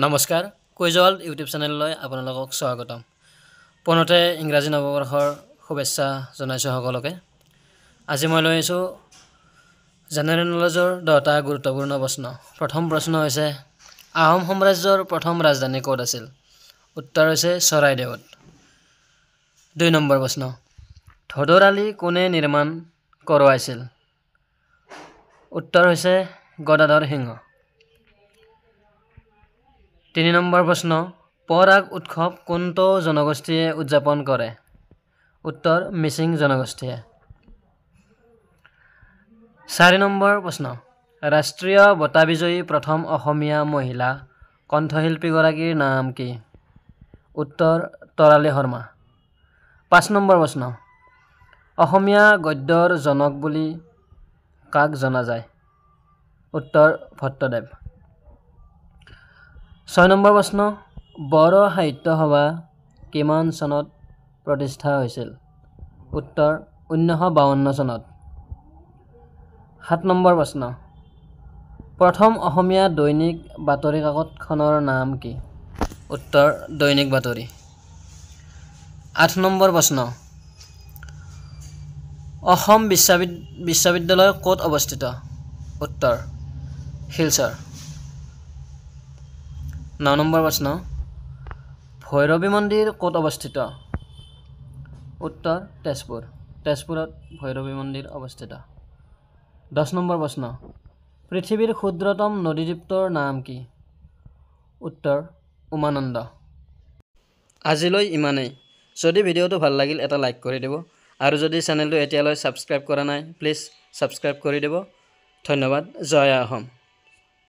নমস্কাৰ কুইজল ইউটিউব চেনেললৈ আপোনালোকক স্বাগতম পুনতে ইংৰাজী নৱবৰ্ষৰ শুভেচ্ছা জনাইছো সকলোকে আজি মই লৈ আহিছো জেনাৰেল নলেজৰ 10টা গুৰুত্বপূৰ্ণ প্ৰশ্ন প্ৰথম প্ৰশ্ন হৈছে আহোম সাম্ৰাজ্যৰ প্ৰথম ৰাজধানী ক'ত আছিল উত্তৰ হৈছে চৰাইদেউত 2 নম্বৰ প্ৰশ্ন ধদৰ আলি কোনে নিৰ্মাণ কৰোৱাইছিল উত্তৰ হৈছে গদাধৰ সিংহ 3 নম্বৰ প্ৰশ্ন পৰাগ উৎসৱ কোনটো জনগোষ্ঠীয়ে উদযাপন কৰে উত্তৰ মিচিং জনগোষ্ঠীয়ে 4 নম্বৰ প্ৰশ্ন ৰাষ্ট্ৰীয় বঁটা বিজয়ী প্ৰথম অসমীয়া মহিলা কণ্ঠশিল্পী গৰাকীৰ নাম কি উত্তৰ তৰালী শৰ্মা 5 নম্বৰ প্ৰশ্ন অসমীয়া গদ্যৰ জনক বুলি কাক জনা যায় উত্তৰ ভট্টদেৱ 6 নম্বৰ প্ৰশ্ন বড়ো সাহিত্য সভা কিমান চনত প্ৰতিষ্ঠা হৈছিল উত্তৰ 1952 চনত 7 নম্বৰ প্ৰশ্ন প্ৰথম অসমীয়া দৈনিক বাতৰি কাকতখনৰ নাম কি উত্তৰ দৈনিক বাতৰি 8 নম্বৰ প্ৰশ্ন অসম বিশ্ববিদ্যালয় ক'ত অৱস্থিত উত্তৰ শিলচৰ 9 নম্বৰ প্ৰশ্ন ভৈৰৱী মন্দিৰ ক'ত অৱস্থিত উত্তৰ তেজপুৰত ভৈৰৱী মন্দিৰ অৱস্থিত 10 নম্বৰ প্ৰশ্ন পৃথিৱীৰ ক্ষুদ্ৰতম নদীদ্বীপটোৰ নাম কি উত্তৰ উমানন্দ আজিলৈ ইমানেই যদি ভিডিঅ'টো ভাল লাগিল এটা লাইক কৰি দিব আৰু যদি চেনেলটো এতিয়ালৈ সাবস্ক্ৰাইব কৰা নাই প্লিজ সাবস্ক্ৰাইব কৰি দিব ধন্যবাদ জয় অসম